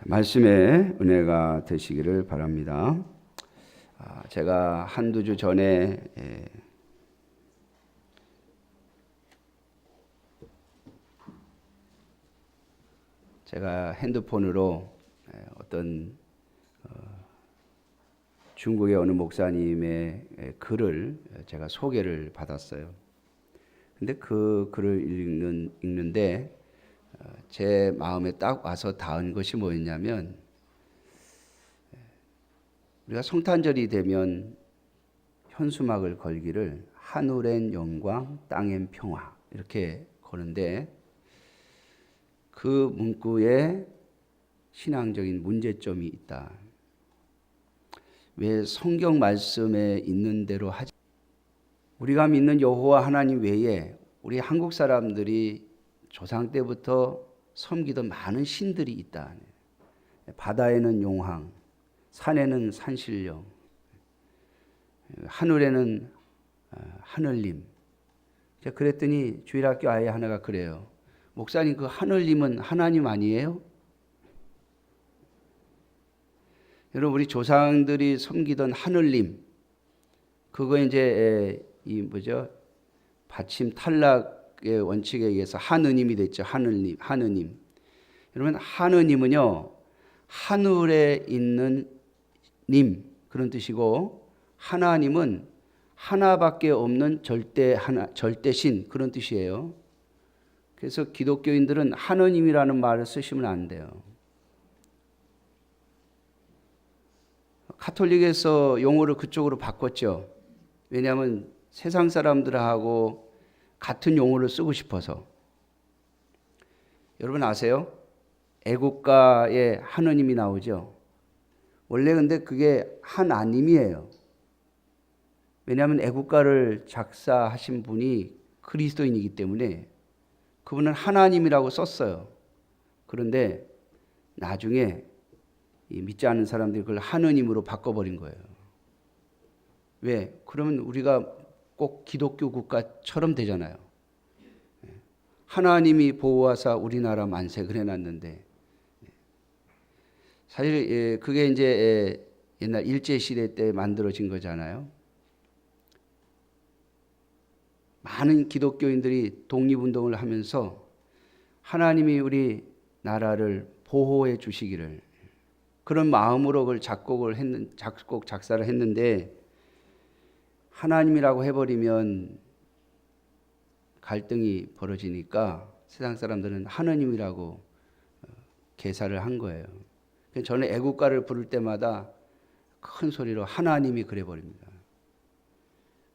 말씀의 은혜가 되시기를 바랍니다. 제가 한두 주 전에 제가 핸드폰으로 어떤 중국의 어느 목사님의 글을 제가 소개를 받았어요. 근데 그 글을 읽는데 제 마음에 딱 와서 닿은 것이 뭐였냐면, 우리가 성탄절이 되면 현수막을 걸기를 하늘엔 영광 땅엔 평화 이렇게 거는데, 그 문구에 신앙적인 문제점이 있다. 왜 성경 말씀에 있는 대로 하지? 우리가 믿는 여호와 하나님 외에 우리 한국 사람들이 조상 때부터 섬기던 많은 신들이 있다. 바다에는 용왕, 산에는 산신령, 하늘에는 하늘님. 제가 그랬더니 주일학교 아이 하나가 그래요. 목사님, 그 하늘님은 하나님 아니에요? 여러분, 우리 조상들이 섬기던 하늘님, 그거 이제 받침 탈락의 원칙에 의해서 하느님이 됐죠. 하느님. 여러분, 하느님은요, 하늘에 있는 님, 그런 뜻이고, 하나님은 하나밖에 없는 절대신, 그런 뜻이에요. 그래서 기독교인들은 하느님이라는 말을 쓰시면 안 돼요. 카톨릭에서 용어를 그쪽으로 바꿨죠. 왜냐하면 세상 사람들하고 같은 용어를 쓰고 싶어서. 여러분 아세요? 애국가에 하느님이 나오죠. 원래 근데 그게 하나님이에요. 왜냐하면 애국가를 작사하신 분이 그리스도인이기 때문에 그분은 하나님이라고 썼어요. 그런데 나중에 믿지 않는 사람들이 그걸 하느님으로 바꿔버린 거예요. 왜? 그러면 우리가 꼭 기독교 국가처럼 되잖아요. 하나님이 보호하사 우리나라 만세 해놨는데, 사실 그게 이제 옛날 일제시대 때 만들어진 거잖아요. 많은 기독교인들이 독립운동을 하면서 하나님이 우리 나라를 보호해 주시기를, 그런 마음으로 그걸 작사를 했는데, 하나님이라고 해버리면 갈등이 벌어지니까 세상 사람들은 하느님이라고 개사를 한 거예요. 저는 애국가를 부를 때마다 큰 소리로 하나님이 그래버립니다.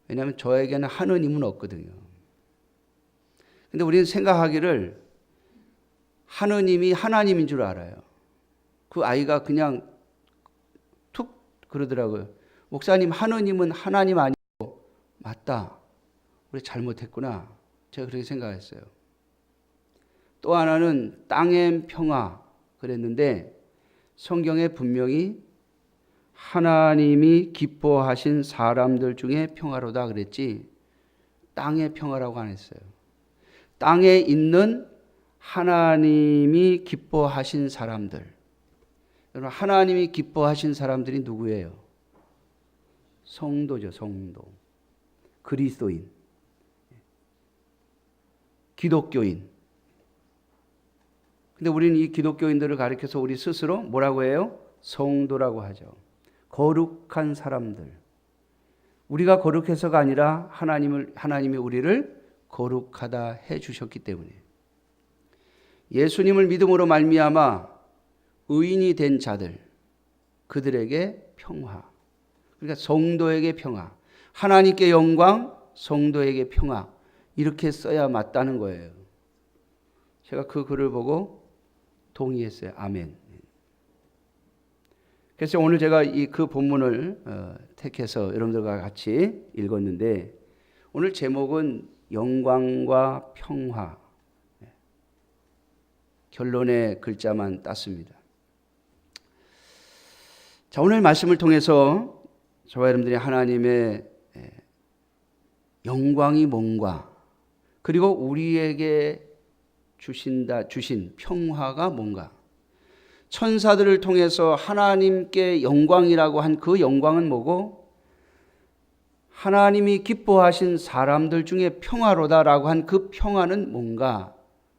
왜냐하면 저에게는 하느님은 없거든요. 근데 우리는 생각하기를 하느님이 하나님인 줄 알아요. 그 아이가 그냥 툭 그러더라고요. 목사님, 하느님은 하나님 아니고. 맞다, 우리 잘못했구나. 제가 그렇게 생각했어요. 또 하나는 땅엔 평화 그랬는데, 성경에 분명히 하나님이 기뻐하신 사람들 중에 평화로다 그랬지, 땅의 평화라고 안 했어요. 땅에 있는 하나님이 기뻐하신 사람들. 여러분, 하나님이 기뻐하신 사람들이 누구예요? 성도죠, 성도. 그리스도인, 기독교인. 근데 우리는 이 기독교인들을 가리켜서 우리 스스로 뭐라고 해요? 성도라고 하죠. 거룩한 사람들. 우리가 거룩해서가 아니라 하나님이 우리를 거룩하다 해 주셨기 때문에, 예수님을 믿음으로 말미암아 의인이 된 자들, 그들에게 평화. 그러니까 성도에게 평화. 하나님께 영광, 성도에게 평화. 이렇게 써야 맞다는 거예요. 제가 그 글을 보고 동의했어요. 아멘. 그래서 오늘 제가 그 본문을 택해서 여러분들과 같이 읽었는데, 오늘 제목은 영광과 평화. 결론의 글자만 땄습니다. 자, 오늘 말씀을 통해서 저와 여러분들이 하나님의 영광이 뭔가, 그리고 우리에게 주신 평화가 뭔가, 천사들을 통해서 하나님께 영광이라고 한 그 영광은 뭐고, 하나님이 기뻐하신 사람들 중에 평화로다라고 한 그 평화는 뭔가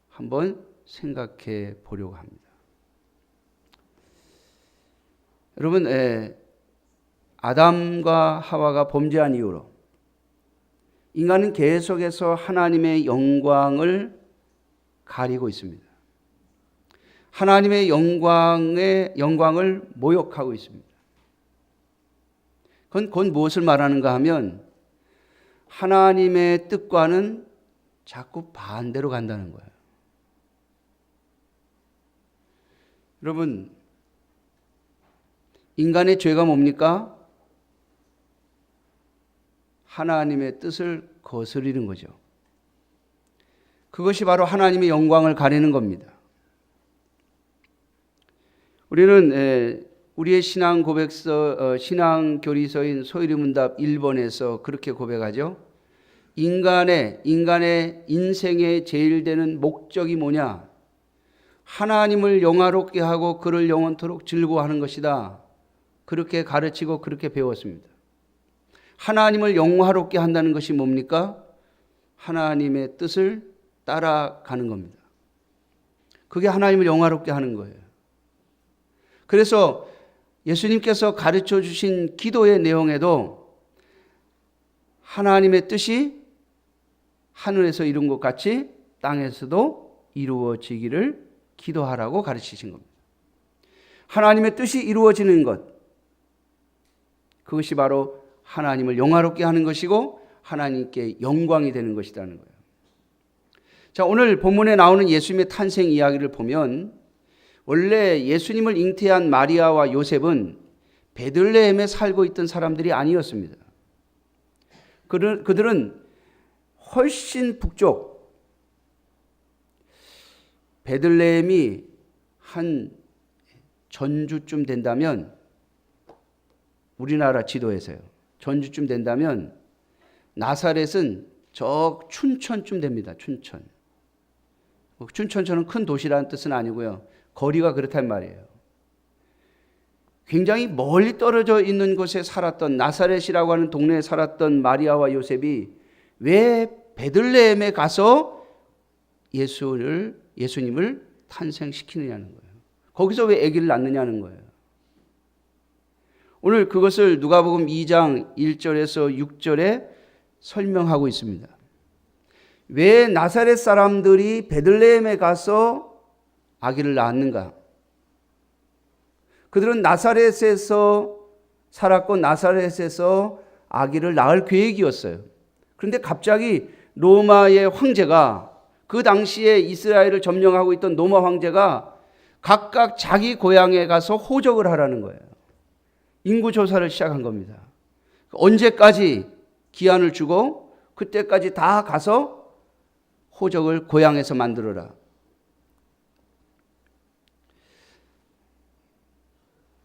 한번 생각해 보려고 합니다. 여러분, 아담과 하와가 범죄한 이후로 인간은 계속해서 하나님의 영광을 가리고 있습니다. 하나님의 영광을 모욕하고 있습니다. 그건 무엇을 말하는가 하면 하나님의 뜻과는 자꾸 반대로 간다는 거예요. 여러분, 인간의 죄가 뭡니까? 하나님의 뜻을 거스르는 거죠. 그것이 바로 하나님의 영광을 가리는 겁니다. 우리는 우리의 신앙 고백서, 신앙 교리서인 소위문답 1번에서 그렇게 고백하죠. 인간의 인생의 제일 되는 목적이 뭐냐? 하나님을 영화롭게 하고 그를 영원토록 즐거워하는 것이다. 그렇게 가르치고 그렇게 배웠습니다. 하나님을 영화롭게 한다는 것이 뭡니까? 하나님의 뜻을 따라가는 겁니다. 그게 하나님을 영화롭게 하는 거예요. 그래서 예수님께서 가르쳐 주신 기도의 내용에도 하나님의 뜻이 하늘에서 이룬 것 같이 땅에서도 이루어지기를 기도하라고 가르치신 겁니다. 하나님의 뜻이 이루어지는 것, 그것이 바로 하나님을 영화롭게 하는 것이고 하나님께 영광이 되는 것이라는 거예요. 자, 오늘 본문에 나오는 예수님의 탄생 이야기를 보면 원래 예수님을 잉태한 마리아와 요셉은 베들레헴에 살고 있던 사람들이 아니었습니다. 그들은 훨씬 북쪽, 베들레헴이 한 전주쯤 된다면, 우리나라 지도에서요, 전주쯤 된다면 나사렛은 저 춘천쯤 됩니다. 춘천. 춘천처럼 큰 도시라는 뜻은 아니고요. 거리가 그렇단 말이에요. 굉장히 멀리 떨어져 있는 곳에 살았던, 나사렛이라고 하는 동네에 살았던 마리아와 요셉이 왜 베들레헴에 가서 예수님을 탄생시키느냐는 거예요. 거기서 왜 아기를 낳느냐는 거예요. 오늘 그것을 누가복음 2장 1절에서 6절에 설명하고 있습니다. 왜 나사렛 사람들이 베들레헴에 가서 아기를 낳았는가? 그들은 나사렛에서 살았고 나사렛에서 아기를 낳을 계획이었어요. 그런데 갑자기 로마의 황제가, 그 당시에 이스라엘을 점령하고 있던 로마 황제가 각각 자기 고향에 가서 호적을 하라는 거예요. 인구조사를 시작한 겁니다. 언제까지 기한을 주고 그때까지 다 가서 호적을 고향에서 만들어라.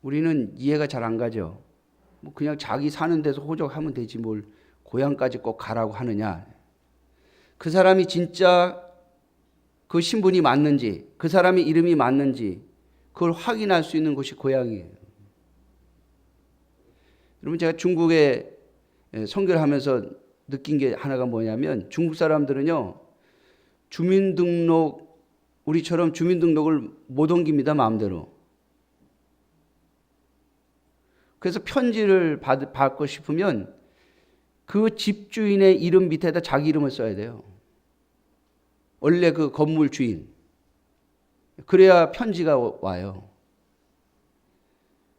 우리는 이해가 잘 안 가죠. 그냥 자기 사는 데서 호적하면 되지 뭘 고향까지 꼭 가라고 하느냐. 그 사람이 진짜 그 신분이 맞는지, 그 사람의 이름이 맞는지 그걸 확인할 수 있는 곳이 고향이에요. 여러분, 제가 중국에 선교를 하면서 느낀 게 하나가 뭐냐면, 중국 사람들은요, 우리처럼 주민등록을 못 옮깁니다, 마음대로. 그래서 편지를 받고 싶으면 그 집주인의 이름 밑에다 자기 이름을 써야 돼요. 원래 그 건물 주인. 그래야 편지가 와요.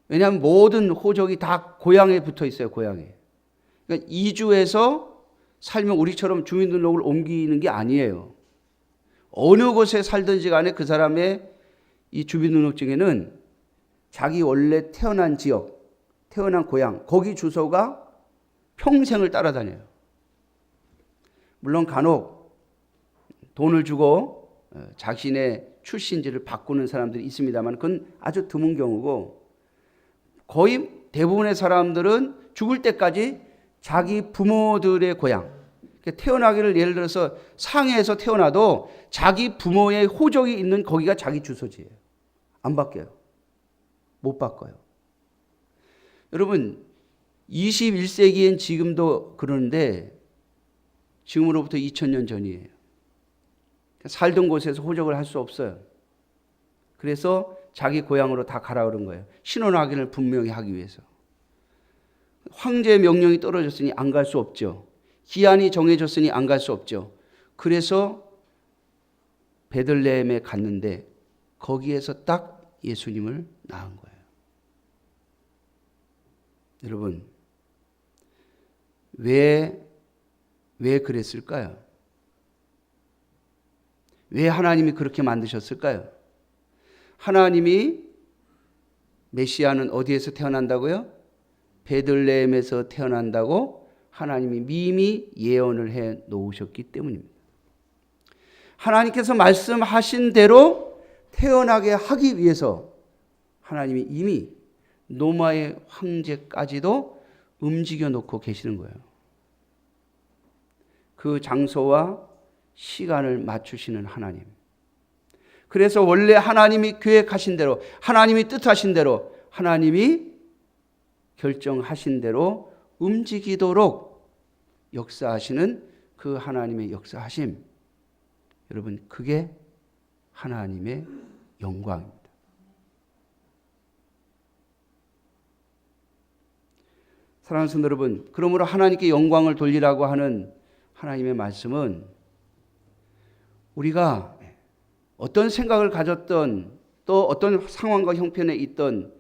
왜냐하면 모든 호적이 다 고향에 붙어 있어요, 고향에. 그러니까 이주해서 살면 우리처럼 주민등록을 옮기는 게 아니에요. 어느 곳에 살든지 간에 그 사람의 이 주민등록증에는 자기 원래 태어난 지역, 태어난 고향, 거기 주소가 평생을 따라다녀요. 물론 간혹 돈을 주고 자신의 출신지를 바꾸는 사람들이 있습니다만 그건 아주 드문 경우고, 거의 대부분의 사람들은 죽을 때까지 자기 부모들의 고향, 태어나기를 예를 들어서 상해에서 태어나도 자기 부모의 호적이 있는 거기가 자기 주소지예요. 안 바뀌어요. 못 바꿔요. 여러분 21세기엔 지금도 그러는데 지금으로부터 2000년 전이에요. 살던 곳에서 호적을 할 수 없어요. 그래서 자기 고향으로 다 가라 그런 거예요. 신원 확인을 분명히 하기 위해서. 황제의 명령이 떨어졌으니 안 갈 수 없죠. 기한이 정해졌으니 안 갈 수 없죠. 그래서 베들레헴에 갔는데 거기에서 딱 예수님을 낳은 거예요. 여러분 왜 그랬을까요? 왜 하나님이 그렇게 만드셨을까요? 하나님이 메시아는 어디에서 태어난다고요? 베들레헴에서 태어난다고 하나님이 미리 예언을 해 놓으셨기 때문입니다. 하나님께서 말씀하신 대로 태어나게 하기 위해서 하나님이 이미 노마의 황제까지도 움직여 놓고 계시는 거예요. 그 장소와 시간을 맞추시는 하나님. 그래서 원래 하나님이 계획하신 대로, 하나님이 뜻하신 대로, 하나님이 결정하신 대로 움직이도록 역사하시는 그 하나님의 역사하심. 여러분, 그게 하나님의 영광입니다. 사랑하는 성도 여러분, 그러므로 하나님께 영광을 돌리라고 하는 하나님의 말씀은 우리가 어떤 생각을 가졌던 또 어떤 상황과 형편에 있던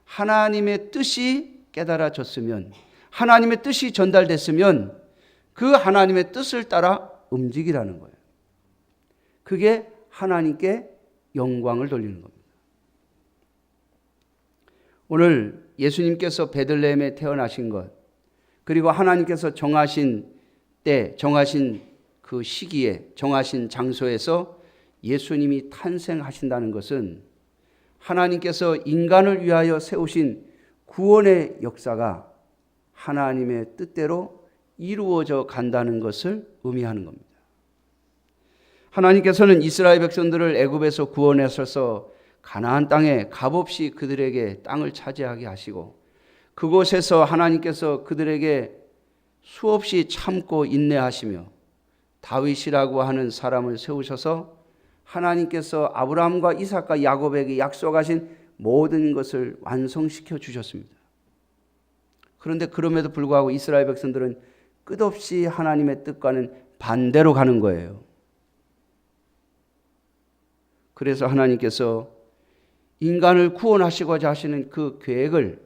하나님의 뜻이 깨달아졌으면, 하나님의 뜻이 전달됐으면 그 하나님의 뜻을 따라 움직이라는 거예요. 그게 하나님께 영광을 돌리는 겁니다. 오늘 예수님께서 베들레헴에 태어나신 것, 그리고 하나님께서 정하신 때, 정하신 그 시기에, 정하신 장소에서 예수님이 탄생하신다는 것은 하나님께서 인간을 위하여 세우신 구원의 역사가 하나님의 뜻대로 이루어져 간다는 것을 의미하는 겁니다. 하나님께서는 이스라엘 백성들을 애굽에서 구원하셔서 가나안 땅에 값없이 그들에게 땅을 차지하게 하시고, 그곳에서 하나님께서 그들에게 수없이 참고 인내하시며 다윗이라고 하는 사람을 세우셔서 하나님께서 아브라함과 이삭과 야곱에게 약속하신 모든 것을 완성시켜 주셨습니다. 그런데 그럼에도 불구하고 이스라엘 백성들은 끝없이 하나님의 뜻과는 반대로 가는 거예요. 그래서 하나님께서 인간을 구원하시고자 하시는 그 계획을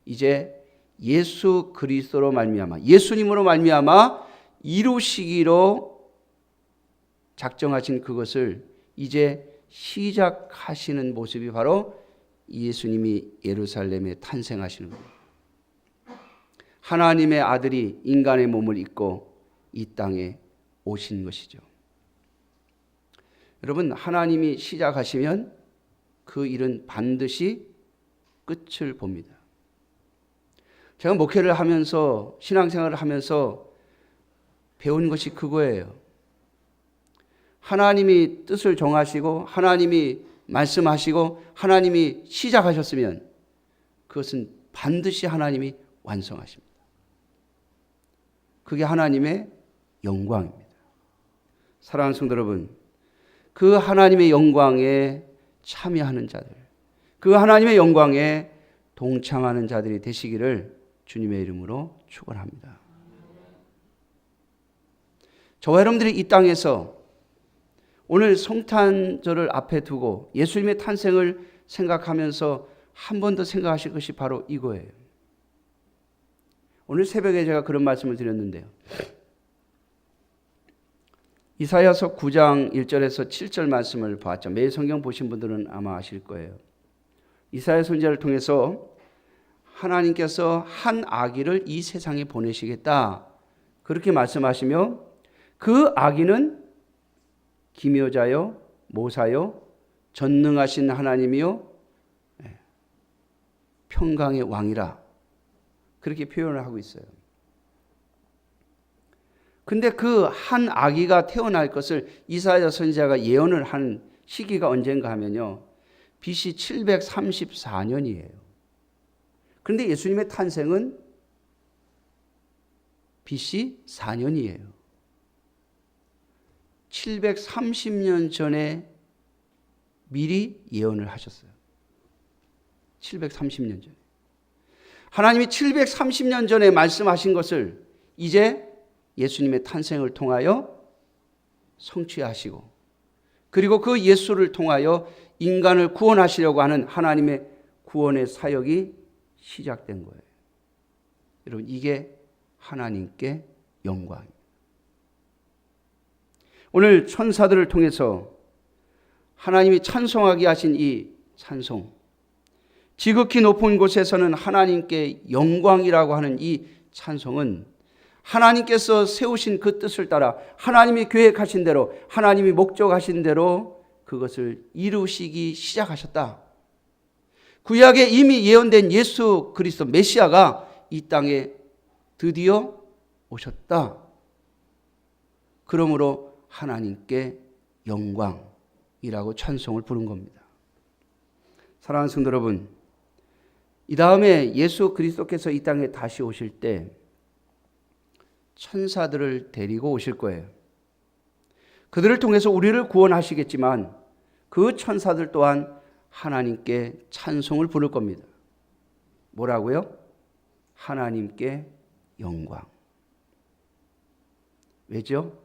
이제 예수 그리스도로 말미암아, 예수님으로 말미암아 이루시기로 작정하신 그것을 이제 시작하시는 모습이 바로 예수님이 예루살렘에 탄생하시는 겁니다. 하나님의 아들이 인간의 몸을 입고 이 땅에 오신 것이죠. 여러분, 하나님이 시작하시면 그 일은 반드시 끝을 봅니다. 제가 목회를 하면서, 신앙생활을 하면서 배운 것이 그거예요. 하나님이 뜻을 정하시고 하나님이 말씀하시고 하나님이 시작하셨으면 그것은 반드시 하나님이 완성하십니다. 그게 하나님의 영광입니다. 사랑하는 성도 여러분, 그 하나님의 영광에 참여하는 자들, 그 하나님의 영광에 동참하는 자들이 되시기를 주님의 이름으로 축원합니다. 저와 여러분들이 이 땅에서 오늘 성탄절을 앞에 두고 예수님의 탄생을 생각하면서 한 번 더 생각하실 것이 바로 이거예요. 오늘 새벽에 제가 그런 말씀을 드렸는데요. 이사야서 9장 1절에서 7절 말씀을 봤죠. 매일 성경 보신 분들은 아마 아실 거예요. 이사야 선지자를 통해서 하나님께서 한 아기를 이 세상에 보내시겠다, 그렇게 말씀하시며 그 아기는 기묘자요, 모사요, 전능하신 하나님이요, 평강의 왕이라, 그렇게 표현을 하고 있어요. 근데 그 한 아기가 태어날 것을 이사야 선지자가 예언을 한 시기가 언젠가 하면요, BC 734년이에요. 그런데 예수님의 탄생은 BC 4년이에요. 730년 전에 미리 예언을 하셨어요. 730년 전에. 하나님이 730년 전에 말씀하신 것을 이제 예수님의 탄생을 통하여 성취하시고, 그리고 그 예수를 통하여 인간을 구원하시려고 하는 하나님의 구원의 사역이 시작된 거예요. 여러분, 이게 하나님께 영광입니다. 오늘 천사들을 통해서 하나님이 찬송하게 하신 이 찬송, 지극히 높은 곳에서는 하나님께 영광이라고 하는 이 찬송은 하나님께서 세우신 그 뜻을 따라 하나님이 계획하신 대로, 하나님이 목적하신 대로 그것을 이루시기 시작하셨다. 구약에 이미 예언된 예수 그리스도 메시아가 이 땅에 드디어 오셨다. 그러므로 하나님께 영광이라고 찬송을 부른 겁니다. 사랑하는 성도 여러분, 이 다음에 예수 그리스도께서 이 땅에 다시 오실 때 천사들을 데리고 오실 거예요. 그들을 통해서 우리를 구원하시겠지만 그 천사들 또한 하나님께 찬송을 부를 겁니다. 뭐라고요? 하나님께 영광. 왜죠?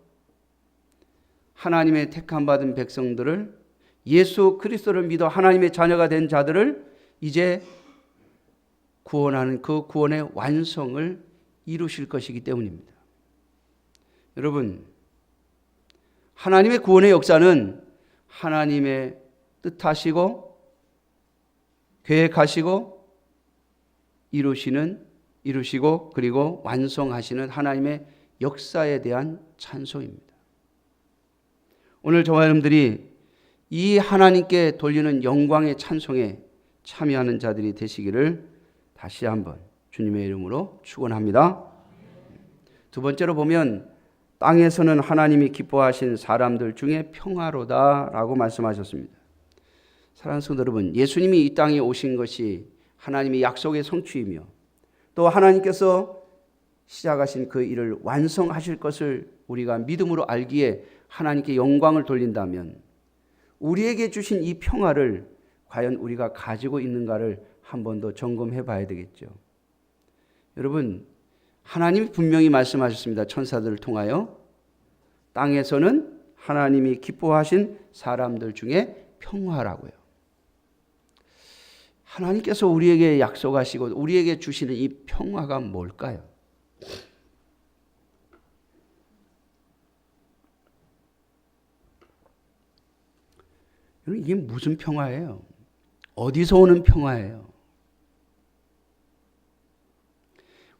하나님의 택함 받은 백성들을, 예수 그리스도를 믿어 하나님의 자녀가 된 자들을 이제 구원하는 그 구원의 완성을 이루실 것이기 때문입니다. 여러분, 하나님의 구원의 역사는 하나님의 뜻하시고 계획하시고 이루시고 그리고 완성하시는 하나님의 역사에 대한 찬송입니다. 오늘 저와 여러분들이 이 하나님께 돌리는 영광의 찬송에 참여하는 자들이 되시기를 다시 한번 주님의 이름으로 축원합니다. 두 번째로 보면 땅에서는 하나님이 기뻐하신 사람들 중에 평화로다라고 말씀하셨습니다. 사랑하는 성도 여러분, 예수님이 이 땅에 오신 것이 하나님의 약속의 성취이며 또 하나님께서 시작하신 그 일을 완성하실 것을 우리가 믿음으로 알기에 하나님께 영광을 돌린다면 우리에게 주신 이 평화를 과연 우리가 가지고 있는가를 한 번 더 점검해 봐야 되겠죠. 여러분, 하나님이 분명히 말씀하셨습니다. 천사들을 통하여 땅에서는 하나님이 기뻐하신 사람들 중에 평화라고요. 하나님께서 우리에게 약속하시고 우리에게 주시는 이 평화가 뭘까요? 이게 무슨 평화예요? 어디서 오는 평화예요?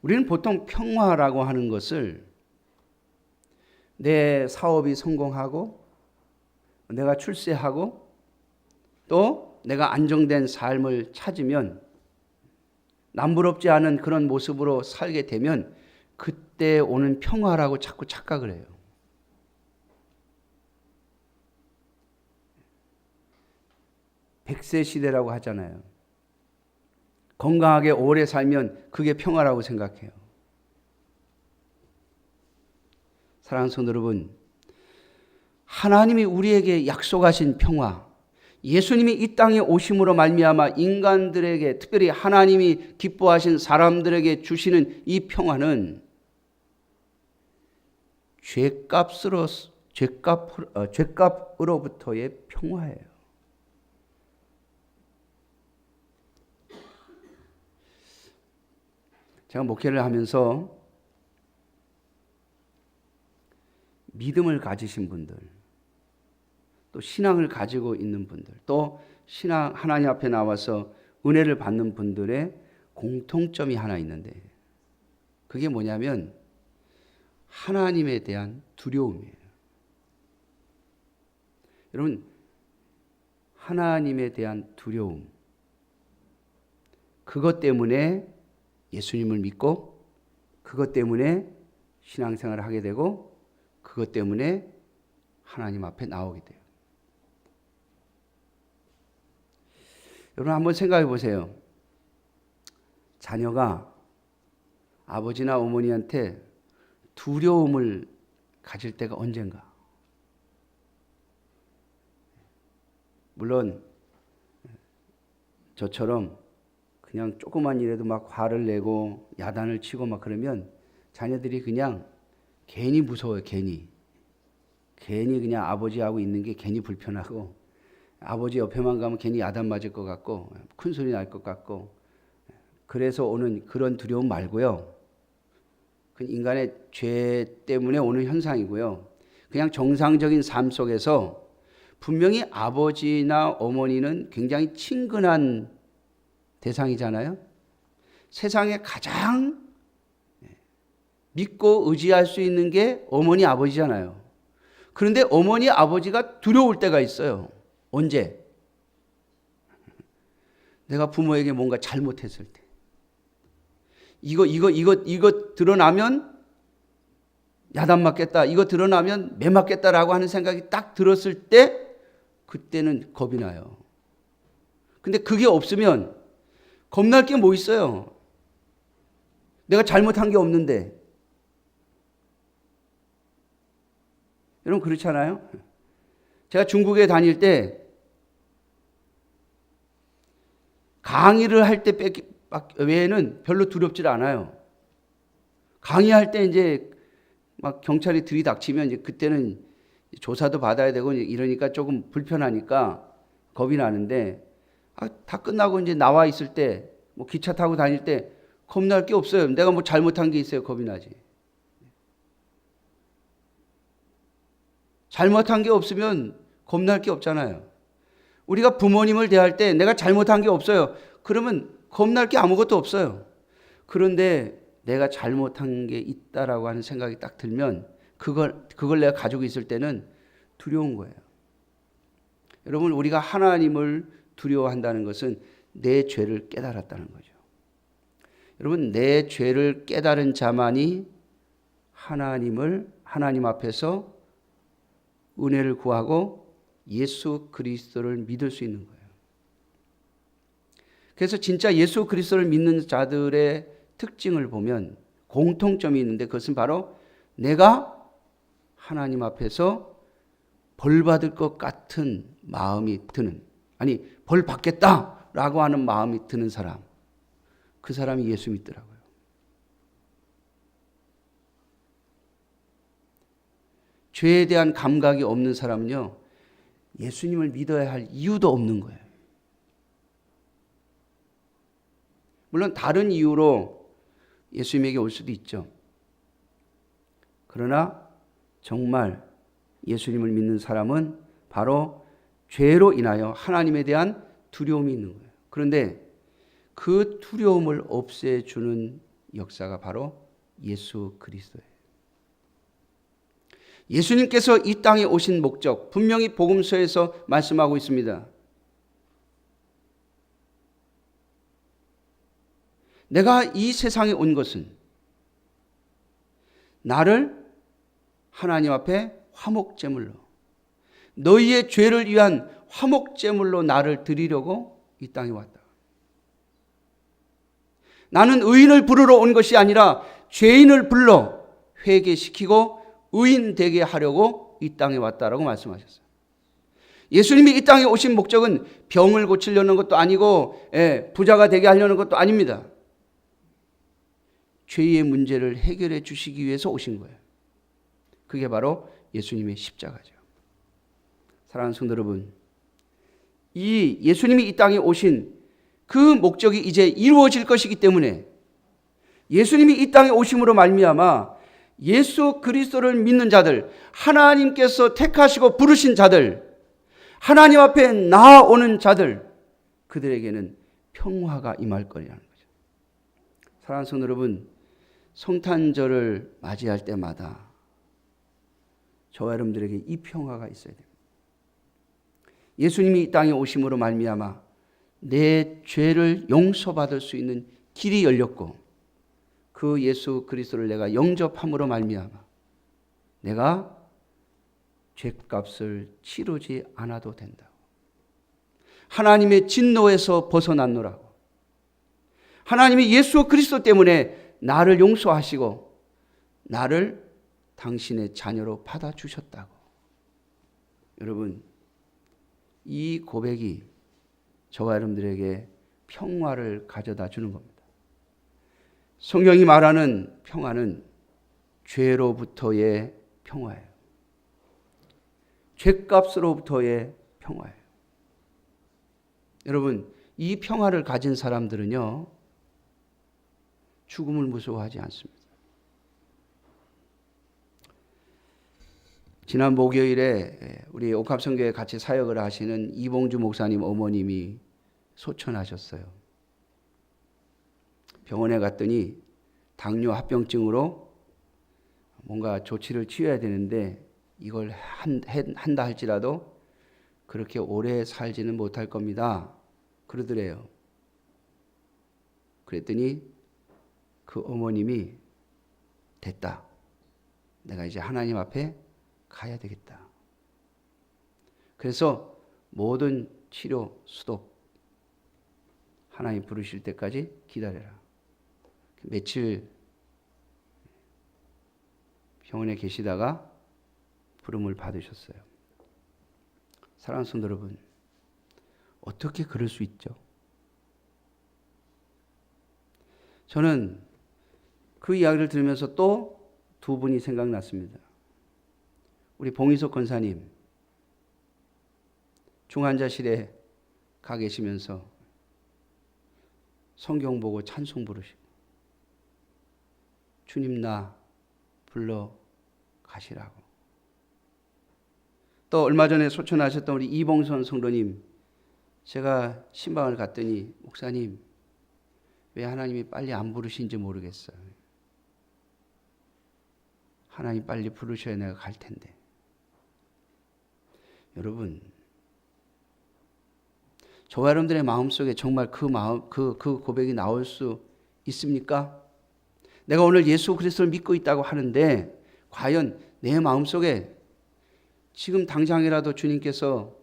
우리는 보통 평화라고 하는 것을 내 사업이 성공하고 내가 출세하고 또 내가 안정된 삶을 찾으면 남부럽지 않은 그런 모습으로 살게 되면 그때 오는 평화라고 자꾸 착각을 해요. 백세 시대라고 하잖아요. 건강하게 오래 살면 그게 평화라고 생각해요. 사랑하는 성도 여러분, 하나님이 우리에게 약속하신 평화, 예수님이 이 땅에 오심으로 말미암아 인간들에게, 특별히 하나님이 기뻐하신 사람들에게 주시는 이 평화는 죄값으로부터의 평화예요. 제가 목회를 하면서 믿음을 가지신 분들, 또 신앙을 가지고 있는 분들, 또 신앙 하나님 앞에 나와서 은혜를 받는 분들의 공통점이 하나 있는데 그게 뭐냐면 하나님에 대한 두려움이에요. 여러분, 하나님에 대한 두려움, 그것 때문에 예수님을 믿고 그것 때문에 신앙생활을 하게 되고 그것 때문에 하나님 앞에 나오게 돼요. 여러분 한번 생각해 보세요. 자녀가 아버지나 어머니한테 두려움을 가질 때가 언젠가. 물론 저처럼 그냥 조그만 일에도 막 화를 내고 야단을 치고 막 그러면 자녀들이 그냥 괜히 무서워요. 괜히 그냥 아버지하고 있는 게 괜히 불편하고, 아버지 옆에만 가면 괜히 야단 맞을 것 같고 큰 소리 날 것 같고, 그래서 오는 그런 두려움 말고요. 그 인간의 죄 때문에 오는 현상이고요. 그냥 정상적인 삶 속에서 분명히 아버지나 어머니는 굉장히 친근한 대상이잖아요. 세상에 가장 믿고 의지할 수 있는 게 어머니 아버지잖아요. 그런데 어머니 아버지가 두려울 때가 있어요. 언제? 내가 부모에게 뭔가 잘못했을 때. 이거 드러나면 야단 맞겠다. 이거 드러나면 매 맞겠다라고 하는 생각이 딱 들었을 때 그때는 겁이 나요. 근데 그게 없으면 겁날 게 뭐 있어요? 내가 잘못한 게 없는데. 여러분 그렇잖아요? 제가 중국에 다닐 때 강의를 할 때 외에는 별로 두렵질 않아요. 강의할 때 이제 막 경찰이 들이닥치면 이제 그때는 조사도 받아야 되고 이러니까 조금 불편하니까 겁이 나는데, 다 끝나고 이제 나와 있을 때, 뭐 기차 타고 다닐 때 겁날 게 없어요. 내가 뭐 잘못한 게 있어요. 겁이 나지. 잘못한 게 없으면 겁날 게 없잖아요. 우리가 부모님을 대할 때 내가 잘못한 게 없어요. 그러면 겁날 게 아무것도 없어요. 그런데 내가 잘못한 게 있다라고 하는 생각이 딱 들면 그걸 내가 가지고 있을 때는 두려운 거예요. 여러분, 우리가 하나님을 두려워한다는 것은 내 죄를 깨달았다는 거죠. 여러분, 내 죄를 깨달은 자만이 하나님 앞에서 은혜를 구하고 예수 그리스도를 믿을 수 있는 거예요. 그래서 진짜 예수 그리스도를 믿는 자들의 특징을 보면 공통점이 있는데, 그것은 바로 내가 하나님 앞에서 벌 받을 것 같은 마음이 드는, 벌 받겠다라고 하는 마음이 드는 사람, 그 사람이 예수 믿더라고요. 죄에 대한 감각이 없는 사람은요, 예수님을 믿어야 할 이유도 없는 거예요. 물론 다른 이유로 예수님에게 올 수도 있죠. 그러나 정말 예수님을 믿는 사람은 바로 죄로 인하여 하나님에 대한 두려움이 있는 거예요. 그런데 그 두려움을 없애주는 역사가 바로 예수 그리스도예요. 예수님께서 이 땅에 오신 목적, 분명히 복음서에서 말씀하고 있습니다. 내가 이 세상에 온 것은 나를 하나님 앞에 화목제물로, 너희의 죄를 위한 화목제물로 나를 드리려고 이 땅에 왔다. 나는 의인을 부르러 온 것이 아니라 죄인을 불러 회개시키고 의인 되게 하려고 이 땅에 왔다라고 말씀하셨어요. 예수님이 이 땅에 오신 목적은 병을 고치려는 것도 아니고 부자가 되게 하려는 것도 아닙니다. 죄의 문제를 해결해 주시기 위해서 오신 거예요. 그게 바로 예수님의 십자가죠. 사랑하는 성도 여러분, 이 예수님이 이 땅에 오신 그 목적이 이제 이루어질 것이기 때문에 예수님이 이 땅에 오심으로 말미암아 예수 그리스도를 믿는 자들, 하나님께서 택하시고 부르신 자들, 하나님 앞에 나아오는 자들, 그들에게는 평화가 임할 거라는 거죠. 사랑하는 성도 여러분, 성탄절을 맞이할 때마다 저와 여러분들에게 이 평화가 있어야 됩니다. 예수님이 이 땅에 오심으로 말미암아 내 죄를 용서받을 수 있는 길이 열렸고, 그 예수 그리스도를 내가 영접함으로 말미암아 내가 죄값을 치르지 않아도 된다. 하나님의 진노에서 벗어났노라고. 하나님이 예수 그리스도 때문에 나를 용서하시고 나를 당신의 자녀로 받아주셨다고. 여러분, 이 고백이 저와 여러분들에게 평화를 가져다 주는 겁니다. 성경이 말하는 평화는 죄로부터의 평화예요. 죄값으로부터의 평화예요. 여러분, 이 평화를 가진 사람들은요, 죽음을 무서워하지 않습니다. 지난 목요일에 우리 옥합성교회 같이 사역을 하시는 이봉주 목사님 어머님이 소천하셨어요. 병원에 갔더니 당뇨 합병증으로 뭔가 조치를 취해야 되는데 이걸 한다 할지라도 그렇게 오래 살지는 못할 겁니다. 그러더래요. 그랬더니 그 어머님이 됐다. 내가 이제 하나님 앞에 가야 되겠다. 그래서 모든 치료, 수독 하나님 부르실 때까지 기다려라. 며칠 병원에 계시다가 부름을 받으셨어요. 사랑하는 성도 여러분, 어떻게 그럴 수 있죠? 저는 그 이야기를 들으면서 또 두 분이 생각났습니다. 우리 봉희석 권사님, 중환자실에 가 계시면서 성경 보고 찬송 부르시고 주님 나 불러 가시라고. 또 얼마 전에 소천하셨던 우리 이봉선 성도님, 제가 신방을 갔더니 목사님 왜 하나님이 빨리 안 부르신지 모르겠어요. 하나님 빨리 부르셔야 내가 갈 텐데. 여러분, 저와 여러분들의 마음속에 정말 그 고백이 나올 수 있습니까? 내가 오늘 예수 그리스도를 믿고 있다고 하는데 과연 내 마음속에 지금 당장이라도 주님께서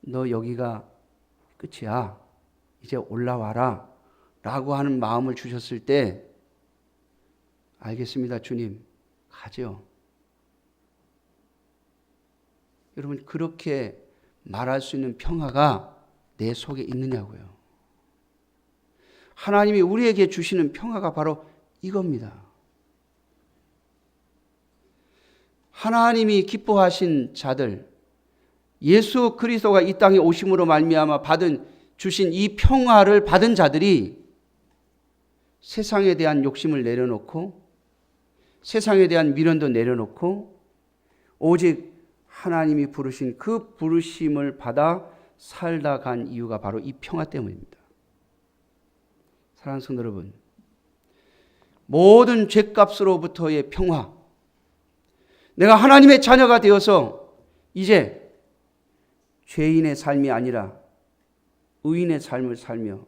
너 여기가 끝이야, 이제 올라와라 라고 하는 마음을 주셨을 때 알겠습니다 주님, 가죠. 여러분, 그렇게 말할 수 있는 평화가 내 속에 있느냐고요. 하나님이 우리에게 주시는 평화가 바로 이겁니다. 하나님이 기뻐하신 자들, 예수 그리스도가 이 땅에 오심으로 말미암아 주신 이 평화를 받은 자들이 세상에 대한 욕심을 내려놓고 세상에 대한 미련도 내려놓고 오직 하나님이 부르신 그 부르심을 받아 살다 간 이유가 바로 이 평화 때문입니다. 사랑하는 성도 여러분, 모든 죄값으로부터의 평화, 내가 하나님의 자녀가 되어서 이제 죄인의 삶이 아니라 의인의 삶을 살며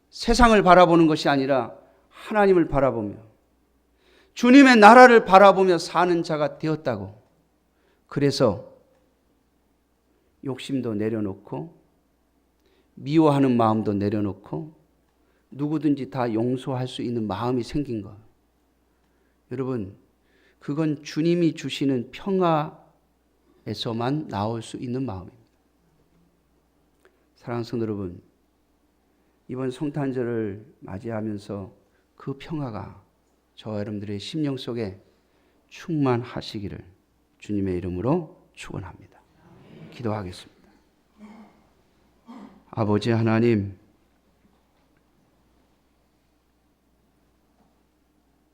세상을 바라보는 것이 아니라 하나님을 바라보며 주님의 나라를 바라보며 사는 자가 되었다고. 그래서 욕심도 내려놓고 미워하는 마음도 내려놓고 누구든지 다 용서할 수 있는 마음이 생긴 것. 여러분, 그건 주님이 주시는 평화에서만 나올 수 있는 마음입니다. 사랑하는 성도 여러분, 이번 성탄절을 맞이하면서 그 평화가 저와 여러분들의 심령 속에 충만하시기를 주님의 이름으로 축원합니다. 기도하겠습니다. 아버지 하나님,